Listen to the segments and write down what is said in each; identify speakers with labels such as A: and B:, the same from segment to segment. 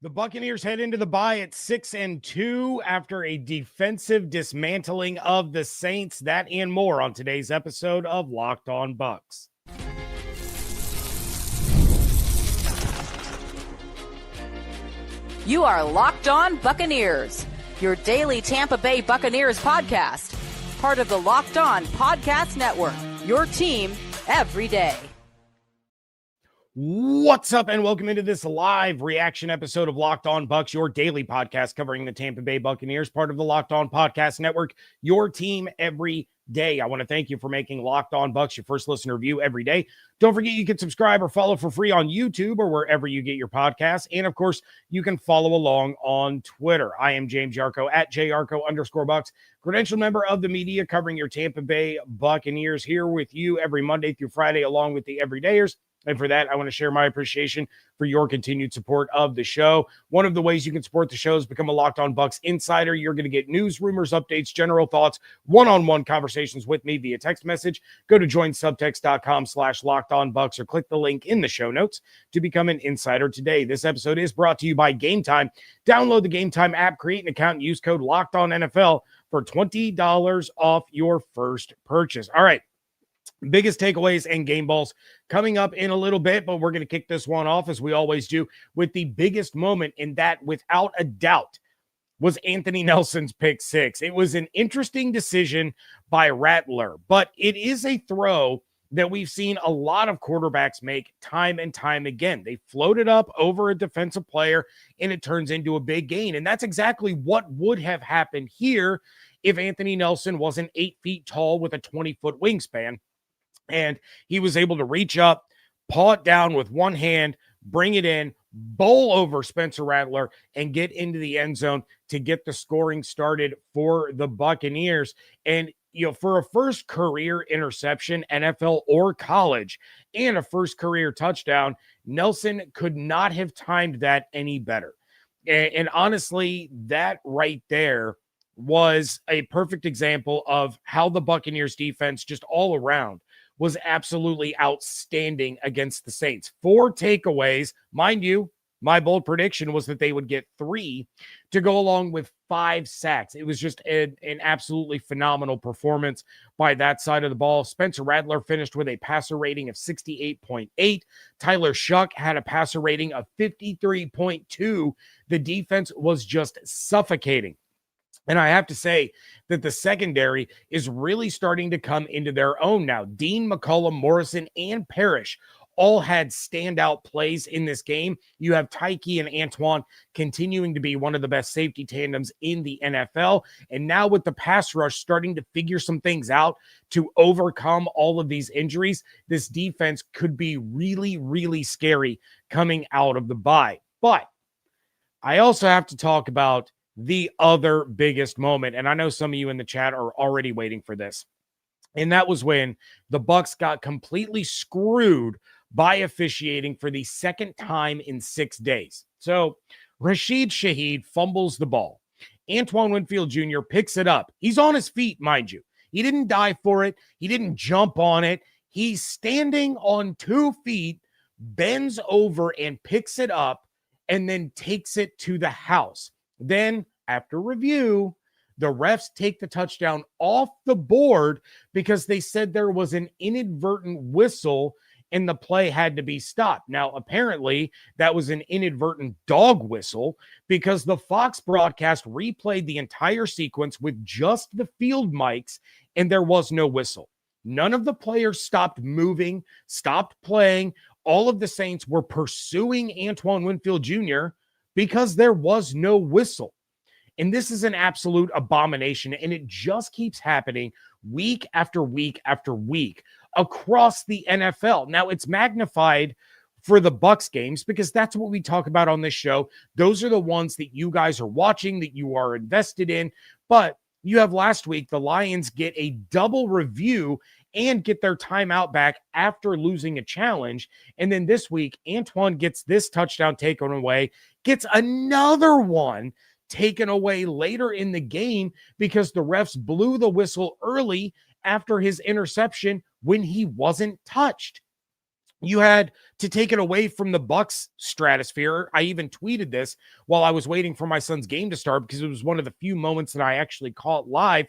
A: The Buccaneers head into the bye at 6-2 after a defensive dismantling of the Saints. That and more on today's episode of Locked On Bucs.
B: You are Locked On Buccaneers, your daily Tampa Bay Buccaneers podcast. Part of the Locked On Podcast Network, your team every day.
A: What's up, and welcome into this live reaction episode of Locked On Bucs, your daily podcast covering the Tampa Bay Buccaneers, part of the Locked On Podcast Network, your team every day. I want to thank you for making Locked On Bucs your first listener view every day. Don't forget you can subscribe or follow for free on YouTube or wherever you get your podcasts. And of course, you can follow along on Twitter. I am James Yarcho at JYarcho_Bucs, credentialed member of the media covering your Tampa Bay Buccaneers, here with you every Monday through Friday along with the everydayers. And for that, I want to share my appreciation for your continued support of the show. One of the ways you can support the show is become a Locked On Bucs insider. You're going to get news, rumors, updates, general thoughts, one-on-one conversations with me via text message. Go to joinsubtext.com/LockedOnBucs or click the link in the show notes to become an insider today. This episode is brought to you by Game Time. Download the Game Time app, create an account, and use code LOCKEDONNFL for $20 off your first purchase. All right. Biggest takeaways and game balls coming up in a little bit, but we're going to kick this one off as we always do with the biggest moment, in that without a doubt was Anthony Nelson's pick six. It was an interesting decision by Rattler, but it is a throw that we've seen a lot of quarterbacks make time and time again. They float it up over a defensive player and it turns into a big gain. And that's exactly what would have happened here if Anthony Nelson wasn't 8 feet tall with a 20-foot wingspan. And he was able to reach up, paw it down with one hand, bring it in, bowl over Spencer Rattler, and get into the end zone to get the scoring started for the Buccaneers. And, for a first career interception, NFL or college, and a first career touchdown, Nelson could not have timed that any better. And honestly, that right there was a perfect example of how the Buccaneers defense just all around was absolutely outstanding against the Saints. 4 takeaways. Mind you, my bold prediction was that they would get 3 to go along with 5 sacks. It was just an absolutely phenomenal performance by that side of the ball. Spencer Rattler finished with a passer rating of 68.8. Tyler Shuck had a passer rating of 53.2. The defense was just suffocating. And I have to say that the secondary is really starting to come into their own now. Dean, McCollum, Morrison, and Parrish all had standout plays in this game. You have Tyke and Antoine continuing to be one of the best safety tandems in the NFL. And now with the pass rush starting to figure some things out to overcome all of these injuries, this defense could be really, really scary coming out of the bye. But I also have to talk about the other biggest moment, and I know some of you in the chat are already waiting for this, and that was when the Bucs got completely screwed by officiating for the second time in 6 days. So Rashid Shaheed fumbles the ball. Antoine Winfield Jr. picks it up. He's on his feet, mind you. He didn't dive for it. He didn't jump on it. He's standing on 2 feet, bends over and picks it up, and then takes it to the house. Then, after review, the refs take the touchdown off the board because they said there was an inadvertent whistle and the play had to be stopped. Now, apparently, that was an inadvertent dog whistle because the Fox broadcast replayed the entire sequence with just the field mics and there was no whistle. None of the players stopped moving, stopped playing. All of the Saints were pursuing Antoine Winfield Jr. because there was no whistle. And this is an absolute abomination, and it just keeps happening week after week after week across the NFL. Now, it's magnified for the Bucs games because that's what we talk about on this show. Those are the ones that you guys are watching, that you are invested in. But you have last week, the Lions get a double review and get their timeout back after losing a challenge. And then this week, Antoine gets this touchdown taken away, gets another one taken away later in the game because the refs blew the whistle early after his interception when he wasn't touched. You had to take it away from the Bucs stratosphere. I even tweeted this while I was waiting for my son's game to start because it was one of the few moments that I actually caught live.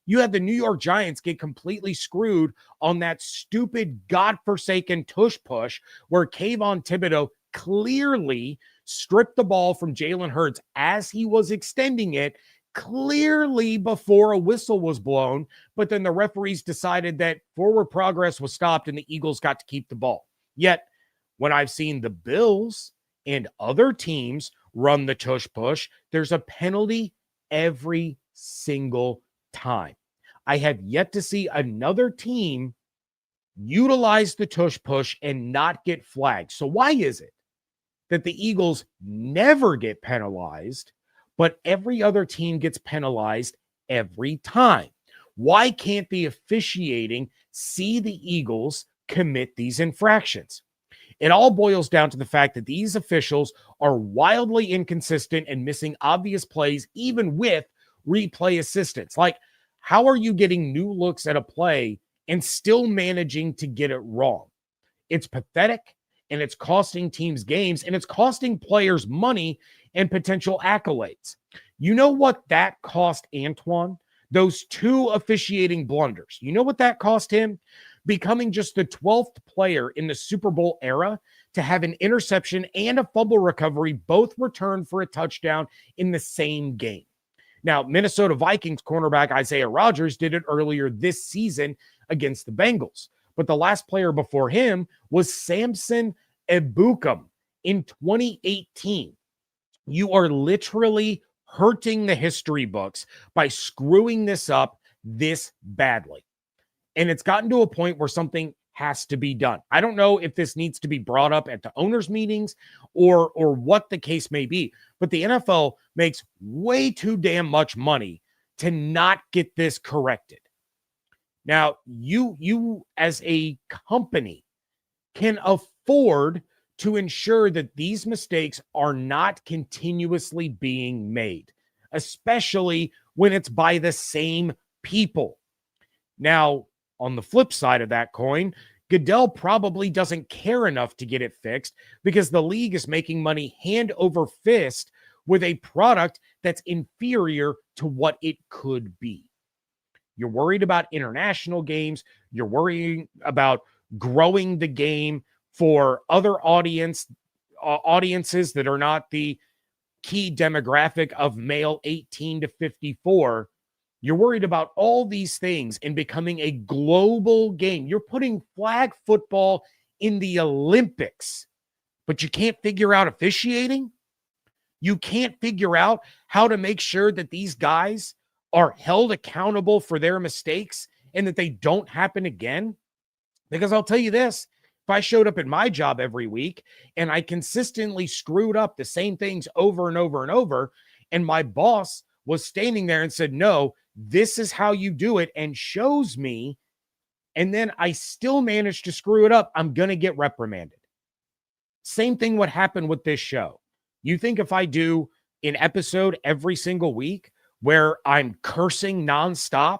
A: You had the New York Giants get completely screwed on that stupid, godforsaken tush push where Kayvon Thibodeau clearly stripped the ball from Jalen Hurts as he was extending it, clearly before a whistle was blown. But then the referees decided that forward progress was stopped and the Eagles got to keep the ball. Yet, when I've seen the Bills and other teams run the tush push, there's a penalty every single time. I have yet to see another team utilize the tush push and not get flagged. So why is it that the Eagles never get penalized, but every other team gets penalized every time? Why can't the officiating see the Eagles commit these infractions? It all boils down to the fact that these officials are wildly inconsistent and missing obvious plays, even with replay assistance. Like, how are you getting new looks at a play and still managing to get it wrong? It's pathetic, and it's costing teams games, and it's costing players money and potential accolades. You know what that cost Antoine? Those two officiating blunders. You know what that cost him? Becoming just the 12th player in the Super Bowl era to have an interception and a fumble recovery both returned for a touchdown in the same game. Now, Minnesota Vikings cornerback Isaiah Rodgers did it earlier this season against the Bengals. But the last player before him was Samson Ebukam in 2018. You are literally hurting the history books by screwing this up this badly. And it's gotten to a point where something has to be done. I don't know if this needs to be brought up at the owners' meetings or what the case may be, but the NFL makes way too damn much money to not get this corrected. Now, you as a company can afford to ensure that these mistakes are not continuously being made, especially when it's by the same people. Now, on the flip side of that coin, Goodell probably doesn't care enough to get it fixed because the league is making money hand over fist with a product that's inferior to what it could be. You're worried about international games. You're worrying about growing the game for other audiences that are not the key demographic of male 18 to 54. You're worried about all these things and becoming a global game. You're putting flag football in the Olympics, but you can't figure out officiating. You can't figure out how to make sure that these guys are held accountable for their mistakes and that they don't happen again. Because I'll tell you this, if I showed up at my job every week and I consistently screwed up the same things over and over and over, and my boss was standing there and said, no, this is how you do it, and shows me, and then I still managed to screw it up, I'm going to get reprimanded. Same thing would happen with this show. You think if I do an episode every single week where I'm cursing nonstop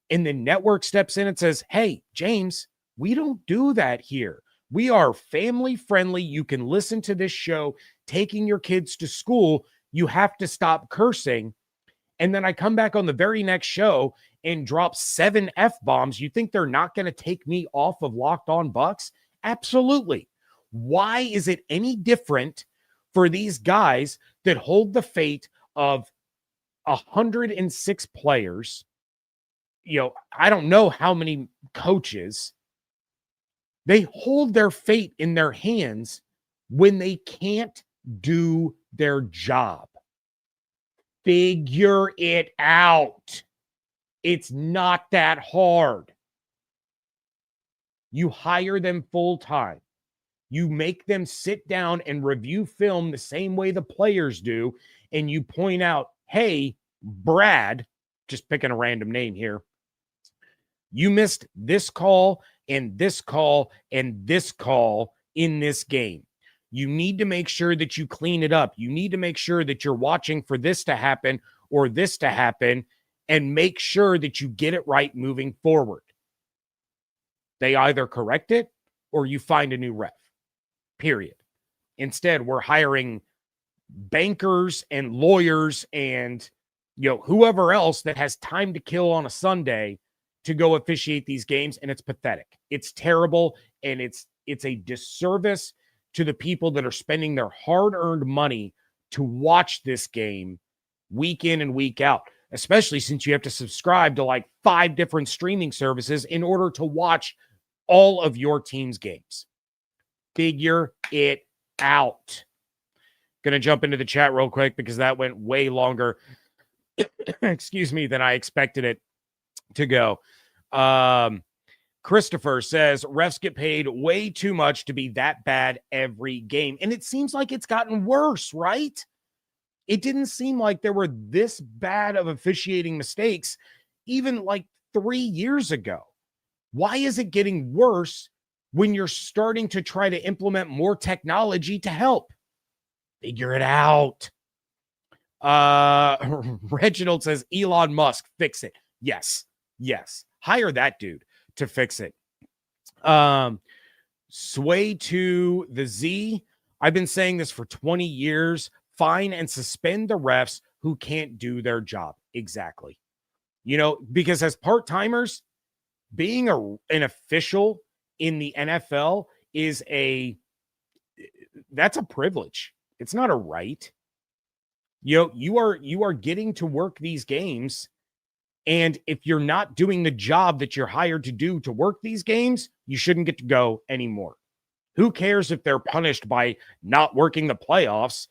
A: and the network steps in and says, hey, James, we don't do that here. We are family friendly. You can listen to this show taking your kids to school. You have to stop cursing. And then I come back on the very next show and drop 7 F-bombs. You think they're not going to take me off of Locked On Bucs? Absolutely. Why is it any different for these guys that hold the fate of 106 players? You know, I don't know how many coaches. They hold their fate in their hands when they can't do their job. Figure it out. It's not that hard. You hire them full time. You make them sit down and review film the same way the players do. And you point out, hey, Brad, just picking a random name here, you missed this call and this call and this call in this game. You need to make sure that you clean it up. You need to make sure that you're watching for this to happen or this to happen, and make sure that you get it right moving forward. They either correct it or you find a new ref, period. Instead, we're hiring bankers and lawyers and whoever else that has time to kill on a Sunday to go officiate these games, and it's pathetic. It's terrible, and it's a disservice to the people that are spending their hard-earned money to watch this game week in and week out, especially since you have to subscribe to like 5 different streaming services in order to watch all of your team's games. Figure it out. Going to jump into the chat real quick because that went way longer, excuse me, than I expected it to go. Christopher says, refs get paid way too much to be that bad every game. And it seems like it's gotten worse, right? It didn't seem like there were this bad of officiating mistakes even like 3 years ago. Why is it getting worse when you're starting to try to implement more technology to help? Figure it out. Reginald says, Elon Musk, fix it. Yes. Hire that dude to fix it. Sway to the Z. I've been saying this for 20 years. Fine and suspend the refs who can't do their job. Exactly. Because as part-timers, being an official in the NFL that's a privilege. It's not a right. You are getting to work these games, and if you're not doing the job that you're hired to do to work these games, you shouldn't get to go anymore. Who cares if they're punished by not working the playoffs?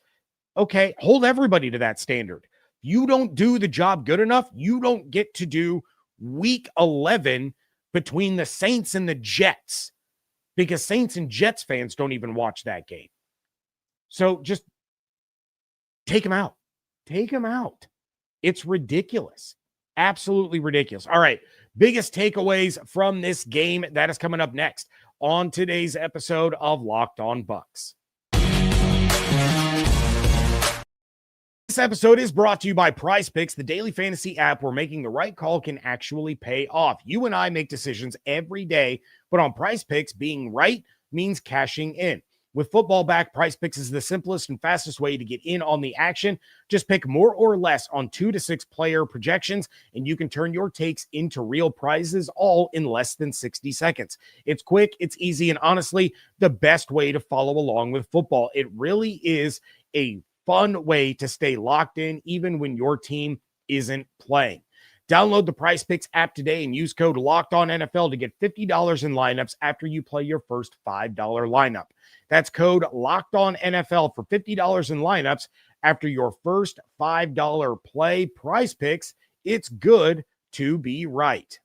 A: Okay, hold everybody to that standard. You don't do the job good enough, you don't get to do week 11 between the Saints and the Jets, because Saints and Jets fans don't even watch that game. So just take them out. Take them out. It's ridiculous. Absolutely ridiculous. All right, biggest takeaways from this game, that is coming up next on today's episode of Locked On Bucs. This episode is brought to you by PrizePicks, the daily fantasy app where making the right call can actually pay off. You and I make decisions every day, but on PrizePicks, being right means cashing in. With football back, PrizePicks is the simplest and fastest way to get in on the action. Just pick more or less on 2 to 6 player projections, and you can turn your takes into real prizes all in less than 60 seconds. It's quick, it's easy, and honestly, the best way to follow along with football. It really is a fun way to stay locked in even when your team isn't playing. Download the PrizePicks app today and use code LOCKEDONNFL to get $50 in lineups after you play your first $5 lineup. That's code LOCKEDONNFL for $50 in lineups after your first $5 play. PrizePicks, it's good to be right.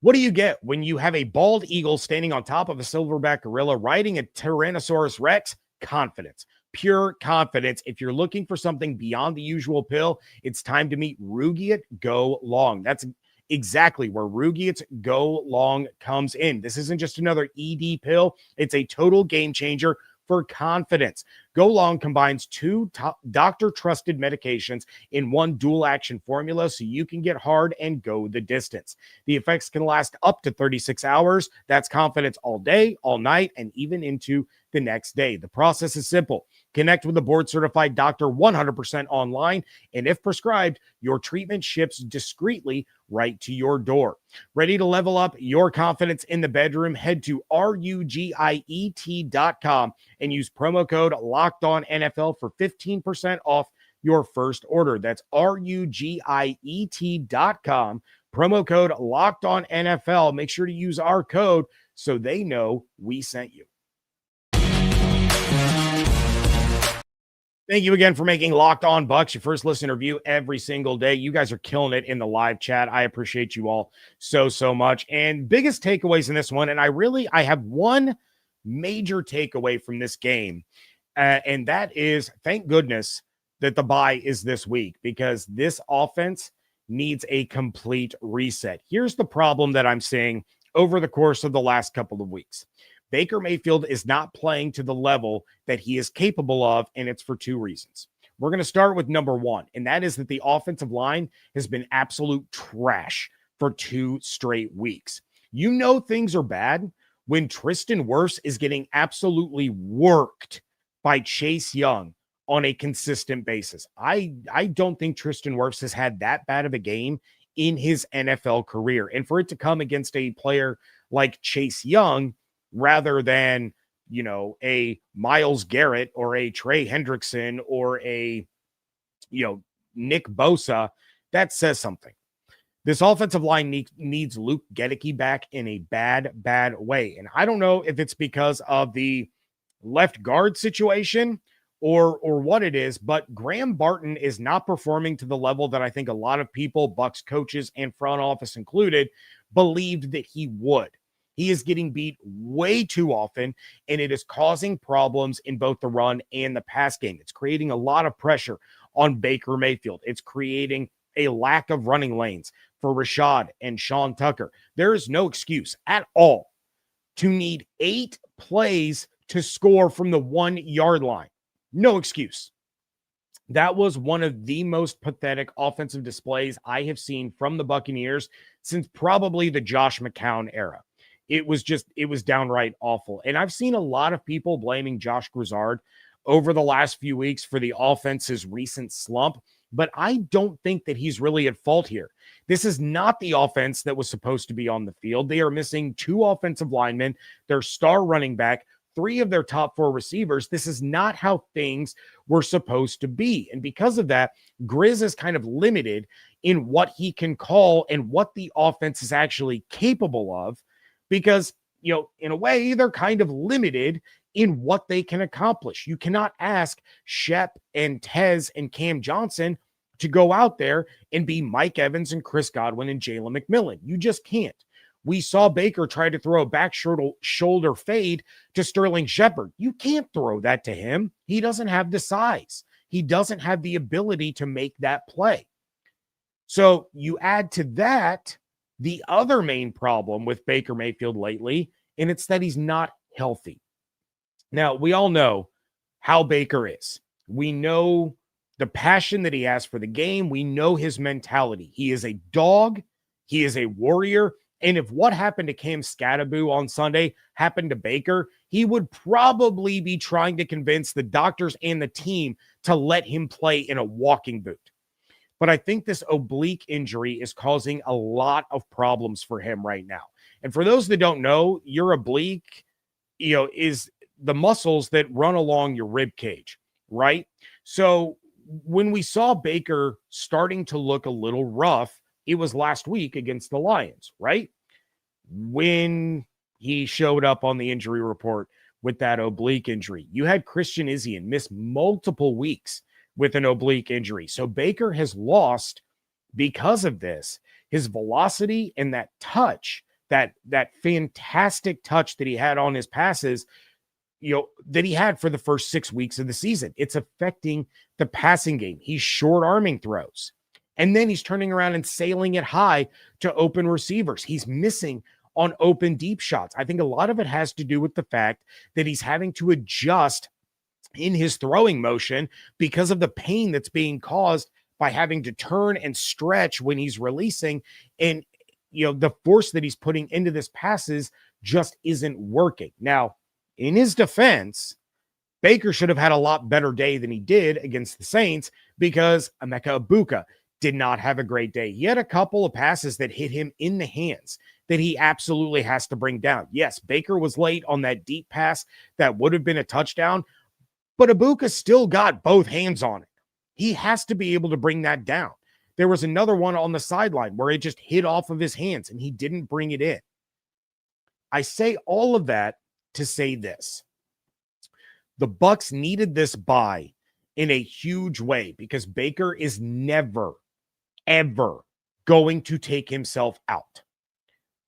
A: What do you get when you have a bald eagle standing on top of a silverback gorilla riding a Tyrannosaurus Rex? Confidence. Pure confidence. If you're looking for something beyond the usual pill, it's time to meet Rugiet Go Long. That's exactly where Rugiet Go Long comes in. This isn't just another ED pill. It's a total game changer for confidence. Go Long combines 2 doctor-trusted medications in one dual-action formula so you can get hard and go the distance. The effects can last up to 36 hours. That's confidence all day, all night, and even into the next day. The process is simple. Connect with a board-certified doctor 100% online, and if prescribed, your treatment ships discreetly right to your door. Ready to level up your confidence in the bedroom? Head to RUGIET.com and use promo code LOCKEDONNFL for 15% off your first order. That's RUGIET.com. Promo code LOCKEDONNFL. Make sure to use our code so they know we sent you. Thank you again for making Locked On Bucs your first listen or view every single day. You guys are killing it in the live chat. I appreciate you all so much. And biggest takeaways in this one, and I have one major takeaway from this game, and that is, thank goodness that the bye is this week, because this offense needs a complete reset. Here's the problem that I'm seeing over the course of the last couple of weeks. Baker Mayfield is not playing to the level that he is capable of, and it's for 2 reasons. We're going to start with number 1, and that is that the offensive line has been absolute trash for 2 straight weeks. You know things are bad when Tristan Wirfs is getting absolutely worked by Chase Young on a consistent basis. I don't think Tristan Wirfs has had that bad of a game in his NFL career. And for it to come against a player like Chase Young rather than, a Myles Garrett or a Trey Hendrickson or a, Nick Bosa, that says something. This offensive line needs Luke Gedeke back in a bad way. And I don't know if it's because of the left guard situation or what it is, but Graham Barton is not performing to the level that I think a lot of people, Bucs coaches and front office included, believed that he would. He is getting beat way too often, and it is causing problems in both the run and the pass game. It's creating a lot of pressure on Baker Mayfield. It's creating a lack of running lanes for Rashad and Sean Tucker. There is no excuse at all to need 8 plays to score from the 1-yard line. No excuse. That was one of the most pathetic offensive displays I have seen from the Buccaneers since probably the Josh McCown era. It was downright awful. And I've seen a lot of people blaming Josh Grizzard over the last few weeks for the offense's recent slump, but I don't think that he's really at fault here. This is not the offense that was supposed to be on the field. They are missing 2 offensive linemen, their star running back, 3 of their top 4 receivers. This is not how things were supposed to be. And because of that, Grizz is kind of limited in what he can call and what the offense is actually capable of because, in a way, they're kind of limited in what they can accomplish. You cannot ask Shep and Tez and Cam Johnson to go out there and be Mike Evans and Chris Godwin and Jalen McMillan. You just can't. We saw Baker try to throw a back shoulder fade to Sterling Shepard. You can't throw that to him. He doesn't have the size. He doesn't have the ability to make that play. So you add to that the other main problem with Baker Mayfield lately, and it's that he's not healthy. Now, we all know how Baker is. We know the passion that he has for the game. We know his mentality. He is a dog. He is a warrior. And if what happened to Cam Scattaboo on Sunday happened to Baker, he would probably be trying to convince the doctors and the team to let him play in a walking boot. But I think this oblique injury is causing a lot of problems for him right now. And for those that don't know, your oblique, is the muscles that run along your rib cage, right? So when we saw Baker starting to look a little rough, it was last week against the Lions, right? When he showed up on the injury report with that oblique injury. You had Christian Izien miss multiple weeks with an oblique injury. So Baker has lost, because of this, his velocity and that touch, that fantastic touch that he had on his passes, that he had for the first 6 weeks of the season. It's affecting the passing game. He's short-arming throws. And then he's turning around and sailing it high to open receivers. He's missing on open deep shots. I think a lot of it has to do with the fact that he's having to adjust in his throwing motion because of the pain that's being caused by having to turn and stretch when he's releasing. And, the force that he's putting into this passes just isn't working. Now, in his defense, Baker should have had a lot better day than he did against the Saints because Emeka Egbuka did not have a great day. He had a couple of passes that hit him in the hands that he absolutely has to bring down. Yes, Baker was late on that deep pass that would have been a touchdown, but Egbuka still got both hands on it. He has to be able to bring that down. There was another one on the sideline where it just hit off of his hands and he didn't bring it in. I say all of that to say this. The Bucs needed this bye in a huge way because Baker is never, ever going to take himself out.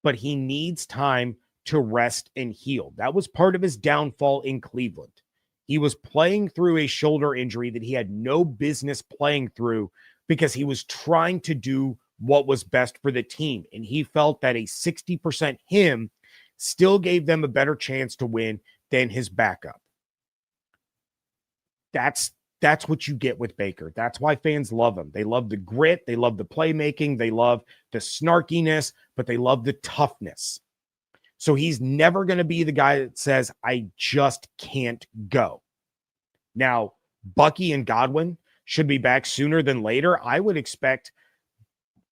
A: But he needs time to rest and heal. That was part of his downfall in Cleveland. He was playing through a shoulder injury that he had no business playing through because he was trying to do what was best for the team. And he felt that a 60% him still gave them a better chance to win than his backup. That's what you get with Baker. That's why fans love him. They love the grit. They love the playmaking. They love the snarkiness, but they love the toughness. So he's never going to be the guy that says, I just can't go. Now, Bucky and Godwin should be back sooner than later. I would expect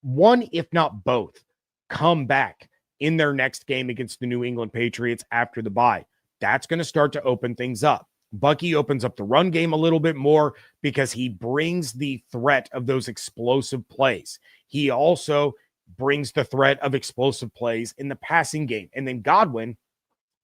A: one, if not both, come back in their next game against the New England Patriots after the bye. That's going to start to open things up. Bucky opens up the run game a little bit more because he brings the threat of those explosive plays. He also brings the threat of explosive plays in the passing game. And then Godwin,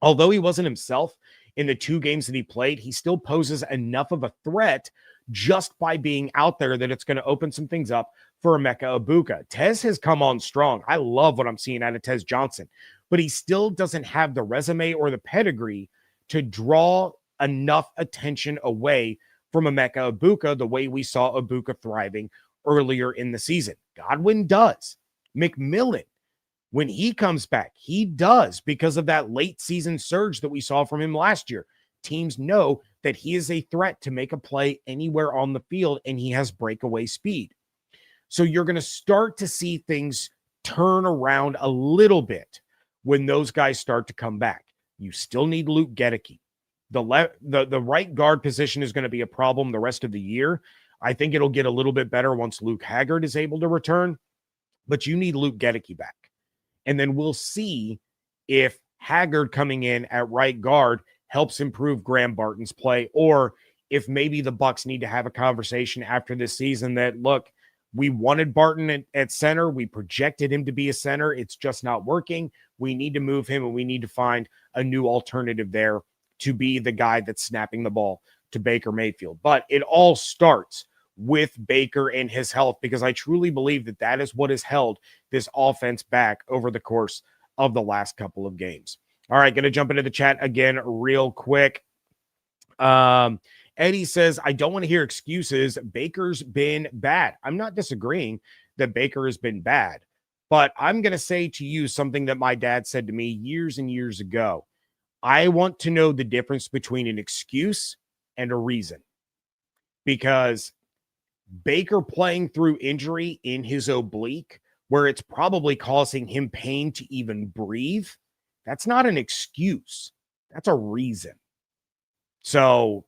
A: although he wasn't himself in the 2 games that he played, he still poses enough of a threat just by being out there that it's going to open some things up for Emeka Egbuka. Tez has come on strong. I love what I'm seeing out of Tez Johnson, but he still doesn't have the resume or the pedigree to draw enough attention away from Emeka Egbuka the way we saw Egbuka thriving earlier in the season. Godwin does. McMillan, when he comes back, he does because of that late season surge that we saw from him last year. Teams know that he is a threat to make a play anywhere on the field, and he has breakaway speed. So you're going to start to see things turn around a little bit when those guys start to come back. You still need Luke Gedeke. The right guard position is going to be a problem the rest of the year. I think it'll get a little bit better once Luke Haggard is able to return, but you need Luke Gedeke back. And then we'll see if Haggard coming in at right guard helps improve Graham Barton's play, or if maybe the Bucs need to have a conversation after this season that, look, we wanted Barton at center. We projected him to be a center. It's just not working. We need to move him, and we need to find a new alternative there to be the guy that's snapping the ball to Baker Mayfield. But it all starts with Baker and his health, because I truly believe that that is what has held this offense back over the course of the last couple of games. All right, going to jump into the chat again real quick. Eddie says, I don't want to hear excuses. Baker's been bad. I'm not disagreeing that Baker has been bad, but I'm going to say to you something that my dad said to me years and years ago. I want to know the difference between an excuse and a reason, because Baker playing through injury in his oblique, where it's probably causing him pain to even breathe, that's not an excuse. That's a reason. So,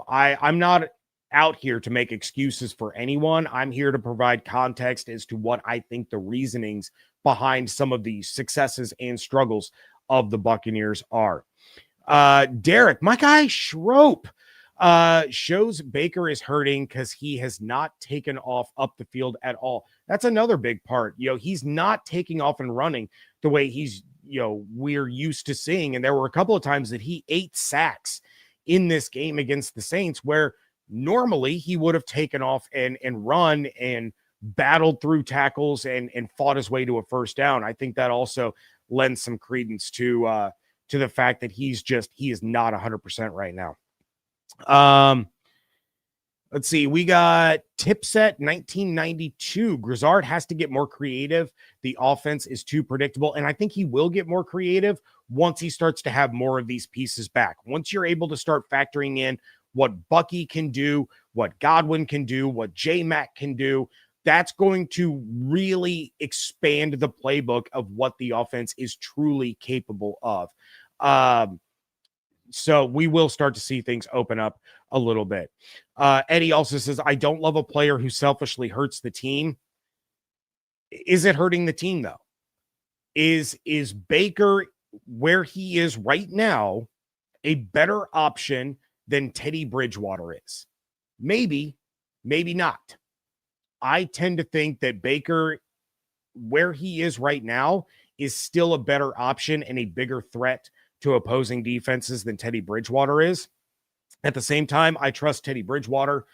A: I'm not out here to make excuses for anyone. I'm here to provide context as to what I think the reasonings behind some of the successes and struggles of the Buccaneers are. Derek, my guy Schroep, shows Baker is hurting because he has not taken off up the field at all. That's another big part. He's not taking off and running the way we're used to seeing. And there were a couple of times that he 8 sacks in this game against the Saints, where normally he would have taken off and run and battled through tackles and fought his way to a first down. I think that also lends some credence to the fact that he is not 100% right now. Let's see. We got Tipset 1992. Grizzard has to get more creative. The offense is too predictable. And I think he will get more creative once he starts to have more of these pieces back. Once you're able to start factoring in what Bucky can do, what Godwin can do, what J-Mac can do, that's going to really expand the playbook of what the offense is truly capable of. So we will start to see things open up a little bit. Eddie also says, I don't love a player who selfishly hurts the team. Is it hurting the team, though? Is Baker, where he is right now, a better option than Teddy Bridgewater is? Maybe, maybe not. I tend to think that Baker, where he is right now, is still a better option and a bigger threat to opposing defenses than Teddy Bridgewater is. At the same time, I trust Teddy Bridgewater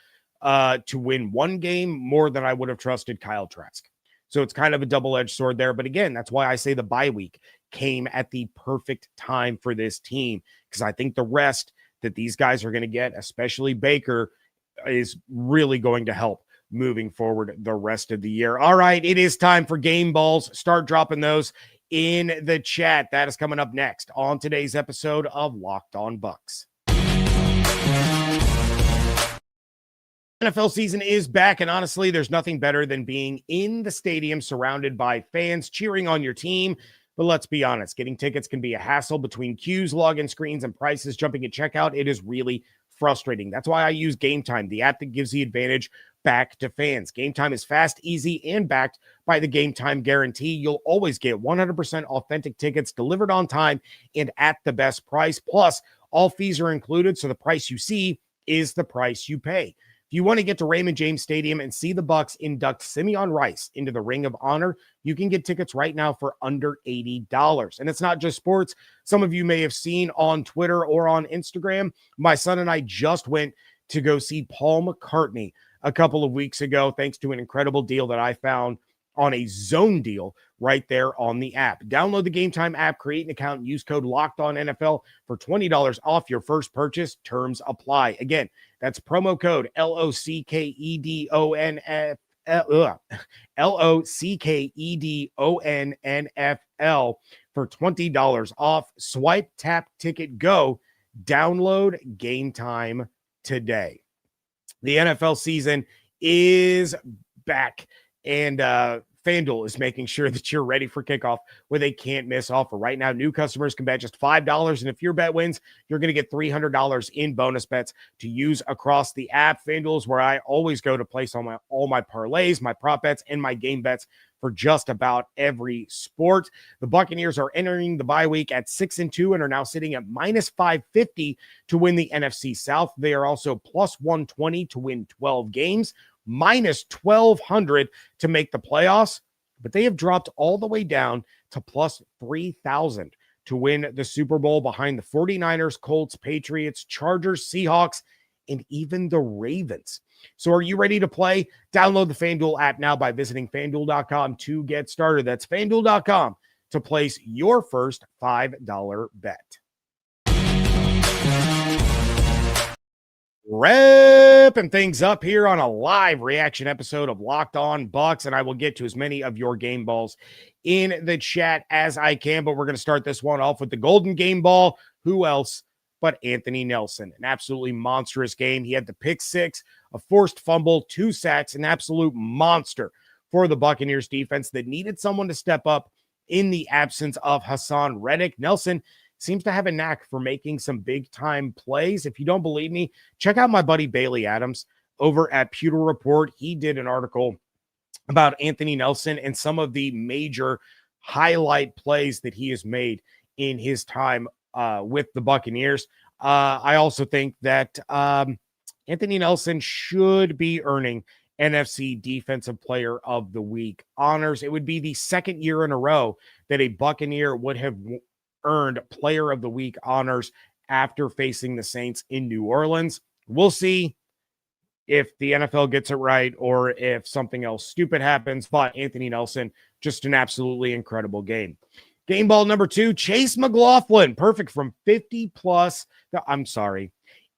A: to win one game more than I would have trusted Kyle Trask. So it's kind of a double-edged sword there. But again, that's why I say the bye week came at the perfect time for this team, because I think the rest that these guys are going to get, especially Baker, is really going to help moving forward the rest of the year. All right, it is time for game balls. Start dropping those in the chat. That is coming up next on today's episode of Locked On Bucs. NFL season is back, and honestly, there's nothing better than being in the stadium surrounded by fans cheering on your team. But let's be honest, getting tickets can be a hassle between queues, login screens, and prices jumping at checkout. It is really frustrating. That's why I use Game Time, the app that gives the advantage back to fans. Game Time is fast, easy, and backed by the Game Time guarantee. You'll always get 100% authentic tickets delivered on time and at the best price. Plus, all fees are included, so the price you see is the price you pay. If you want to get to Raymond James Stadium and see the Bucs induct Simeon Rice into the Ring of Honor, you can get tickets right now for under $80. And it's not just sports. Some of you may have seen on Twitter or on Instagram, my son and I just went to go see Paul McCartney a couple of weeks ago, thanks to an incredible deal that I found on a zone deal right there on the app. Download the Game Time app, create an account, and use code LOCKEDONNFL for $20 off your first purchase. Terms apply. Again, that's promo code LOCKEDONNFL for $20 off. Swipe, tap, ticket, go. Download Game Time today. The NFL season is back, and FanDuel is making sure that you're ready for kickoff with a can't-miss offer. Right now, new customers can bet just $5, and if your bet wins, you're going to get $300 in bonus bets to use across the app. FanDuel is where I always go to place all my parlays, my prop bets, and my game bets for just about every sport. The Buccaneers are entering the bye week at 6-2 and are now sitting at minus 550 to win the NFC South. They are also plus 120 to win 12 games, minus 1,200 to make the playoffs, but they have dropped all the way down to plus 3,000 to win the Super Bowl behind the 49ers, Colts, Patriots, Chargers, Seahawks, and even the Ravens. So are you ready to play? Download the FanDuel app now by visiting FanDuel.com to get started. That's FanDuel.com to place your first $5 bet. Wrapping things up here on a live reaction episode of Locked On Bucs, and I will get to as many of your game balls in the chat as I can, but we're going to start this one off with the golden game ball. Who else but Anthony Nelson? An absolutely monstrous game. He had the pick six, a forced fumble, 2 sacks, an absolute monster for the Buccaneers defense that needed someone to step up in the absence of Hassan Reddick. Nelson seems to have a knack for making some big-time plays. If you don't believe me, check out my buddy Bailey Adams over at Pewter Report. He did an article about Anthony Nelson and some of the major highlight plays that he has made in his time with the Buccaneers. I also think that Anthony Nelson should be earning NFC Defensive Player of the Week honors. It would be the second year in a row that a Buccaneer would have earned Player of the Week honors after facing the Saints in New Orleans. We'll see if the NFL gets it right or if something else stupid happens, but Anthony Nelson, just an absolutely incredible game. Game ball number 2, Chase McLaughlin, perfect from 50 plus.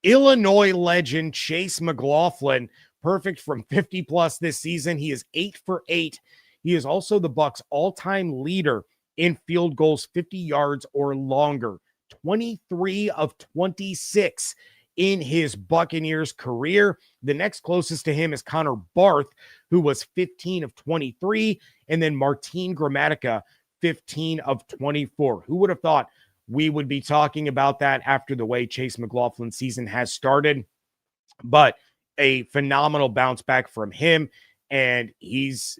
A: Illinois legend Chase McLaughlin, perfect from 50 plus this season. He is 8 for 8. He is also the Bucs' all-time leader in field goals 50 yards or longer, 23 of 26 in his Buccaneers career. The next closest to him is Connor Barth, who was 15 of 23, and then Martin Gramatica, 15 of 24. Who would have thought we would be talking about that after the way Chase McLaughlin's season has started? But a phenomenal bounce back from him, and he's,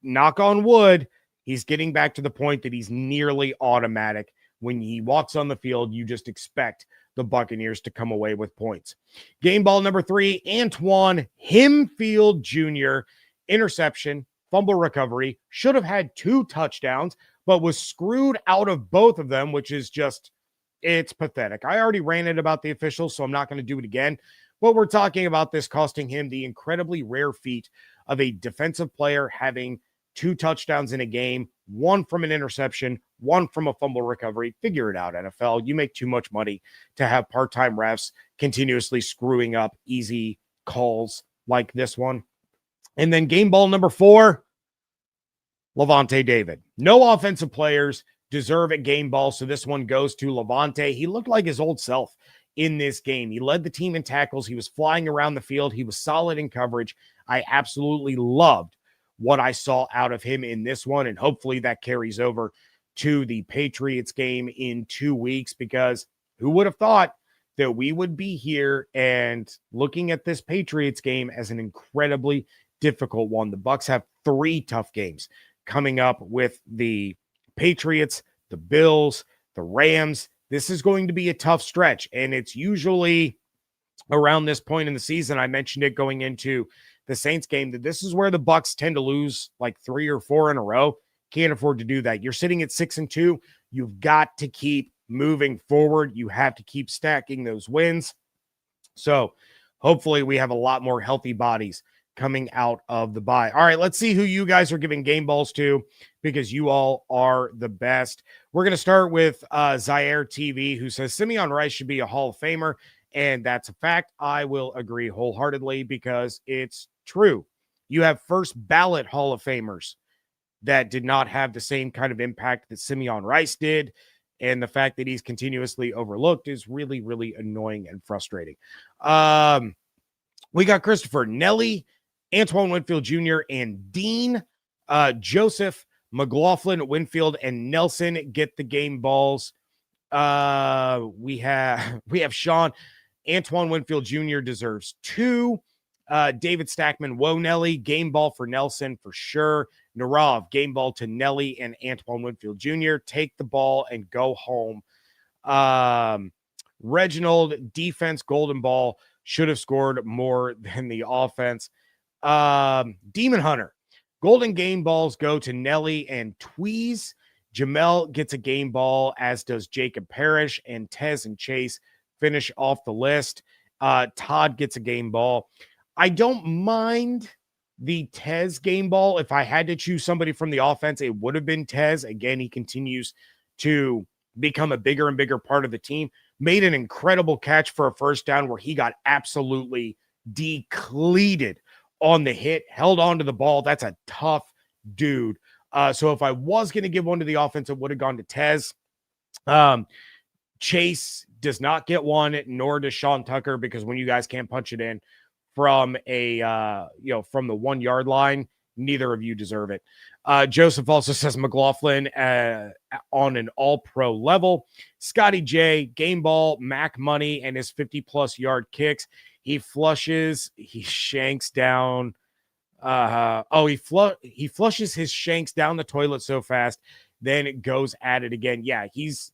A: knock on wood, he's getting back to the point that he's nearly automatic. When he walks on the field, you just expect the Buccaneers to come away with points. Game ball number 3, Antoine Winfield Jr., interception, fumble recovery, should have had 2 touchdowns, but was screwed out of both of them, which is just, it's pathetic. I already ranted about the officials, so I'm not going to do it again. But we're talking about this costing him the incredibly rare feat of a defensive player having 2 touchdowns in a game, 1 from an interception, 1 from a fumble recovery. Figure it out, NFL. You make too much money to have part-time refs continuously screwing up easy calls like this one. And then game ball number 4, Lavonte David. No offensive players deserve a game ball, so this one goes to Lavonte. He looked like his old self in this game. He led the team in tackles. He was flying around the field. He was solid in coverage. I absolutely loved what I saw out of him in this one, and hopefully that carries over to the Patriots game in 2 weeks, because who would have thought that we would be here and looking at this Patriots game as an incredibly difficult one. The Bucs have 3 tough games coming up with the Patriots, the Bills, the Rams. This is going to be a tough stretch, and it's usually around this point in the season. I mentioned it going into the Saints game, that this is where the Bucs tend to lose like 3 or 4 in a row. Can't afford to do that. You're sitting at 6-2. You've got to keep moving forward. You have to keep stacking those wins. So hopefully we have a lot more healthy bodies coming out of the bye. All right, let's see who you guys are giving game balls to, because you all are the best. We're going to start with Zaire TV, who says Simeon Rice should be a Hall of Famer, and that's a fact. I will agree wholeheartedly, because it's true. You have first ballot Hall of Famers that did not have the same kind of impact that Simeon Rice did, and the fact that he's continuously overlooked is really, really annoying and frustrating. We got Christopher, Nelly, Antoine Winfield Jr., and Dean. Joseph, McLaughlin, Winfield, and Nelson get the game balls. We have Sean. Antoine Winfield Jr. deserves 2. David Stackman, whoa, Nelly, game ball for Nelson for sure. Narav, game ball to Nelly and Antoine Winfield Jr. Take the ball and go home. Reginald, defense, golden ball, should have scored more than the offense. Demon Hunter, golden game balls go to Nelly and Tweez. Jamel gets a game ball, as does Jacob Parrish, and Tez and Chase finish off the list. Todd gets a game ball. I don't mind the Tez game ball. If I had to choose somebody from the offense, it would have been Tez. Again, he continues to become a bigger and bigger part of the team. Made an incredible catch for a first down where he got absolutely depleted on the hit, held on to the ball. That's a tough dude. So if I was going to give one to the offense, it would have gone to Tez. Chase does not get one, nor does Sean Tucker, because when you guys can't punch it in from from the 1 yard line, neither of you deserve it. Joseph also says McLaughlin on an all-pro level. Scotty J, game ball, Mac money, and his 50-plus yard kicks. He flushes, he shanks down. He flushes his shanks down the toilet so fast, then it goes at it again. Yeah, he's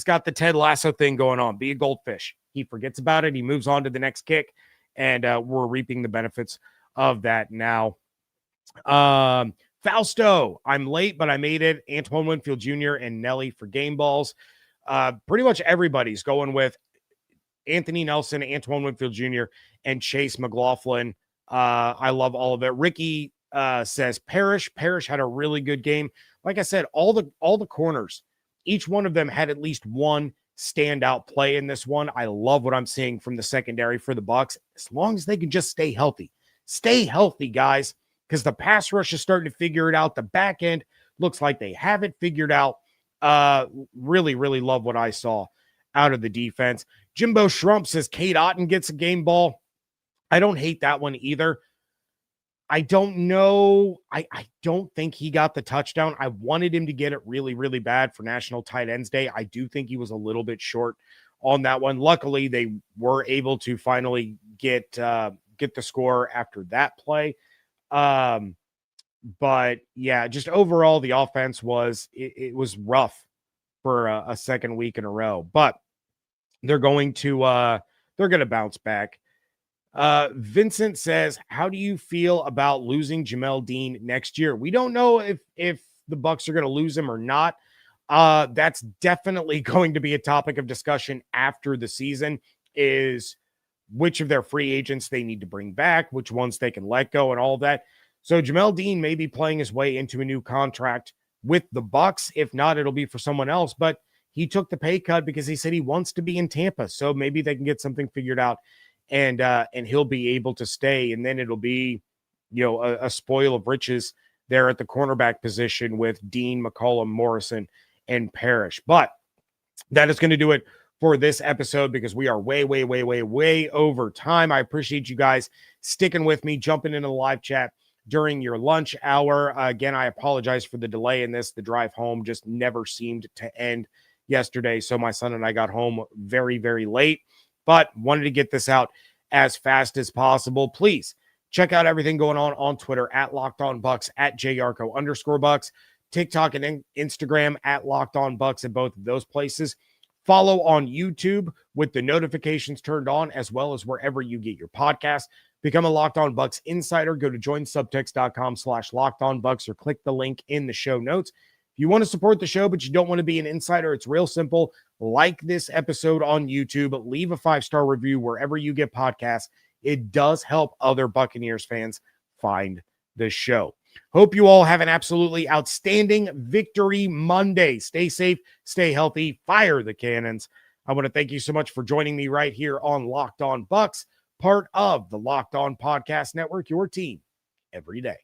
A: got the Ted Lasso thing going on. Be a goldfish. He forgets about it. He moves on to the next kick, and we're reaping the benefits of that now. Fausto, I'm late, but I made it. Antoine Winfield Jr. and Nelly for game balls. Pretty much everybody's going with Anthony Nelson, Antoine Winfield Jr., and Chase McLaughlin. I love all of it. Ricky says Parrish. Parrish had a really good game. Like I said, all the corners, each one of them had at least one standout play in this one. I love what I'm seeing from the secondary for the Bucs, as long as they can just stay healthy. Stay healthy, guys, because the pass rush is starting to figure it out. The back end looks like they have it figured out. Really, really love what I saw out of the defense. Jimbo Shrump says Kate Otten gets a game ball. I don't hate that one either. I don't know. I don't think he got the touchdown. I wanted him to get it really, really bad for National Tight Ends Day. I do think he was a little bit short on that one. Luckily, they were able to finally get the score after that play. But yeah, just overall, the offense was rough for a second week in a row. But they're going to bounce back. Vincent says, how do you feel about losing Jamel Dean next year? We don't know if the Bucs are going to lose him or not. That's definitely going to be a topic of discussion after the season, is which of their free agents they need to bring back, which ones they can let go, and all that. So Jamel Dean may be playing his way into a new contract with the Bucs. If not, it'll be for someone else, but he took the pay cut because he said he wants to be in Tampa. So maybe they can get something figured out, and he'll be able to stay. And then it'll be, a spoil of riches there at the cornerback position with Dean, McCollum, Morrison, and Parrish. But that is going to do it for this episode, because we are way over time. I appreciate you guys sticking with me, jumping into the live chat, during your lunch hour. Again, I apologize for the delay in this. The drive home just never seemed to end yesterday. So my son and I got home very, very late, but wanted to get this out as fast as possible. Please check out everything going on Twitter at Locked On Bucs, at @JYarcho_Bucs, TikTok and Instagram at Locked On Bucs at both of those places. Follow on YouTube with the notifications turned on, as well as wherever you get your podcasts. Become a Locked On Bucs insider. Go to joinsubtext.com/LockedOnBucs or click the link in the show notes. If you want to support the show, but you don't want to be an insider, it's real simple. Like this episode on YouTube, leave a 5-star review wherever you get podcasts. It does help other Buccaneers fans find the show. Hope you all have an absolutely outstanding Victory Monday. Stay safe, stay healthy, fire the cannons. I want to thank you so much for joining me right here on Locked On Bucs, part of the Locked On Podcast Network, your team every day.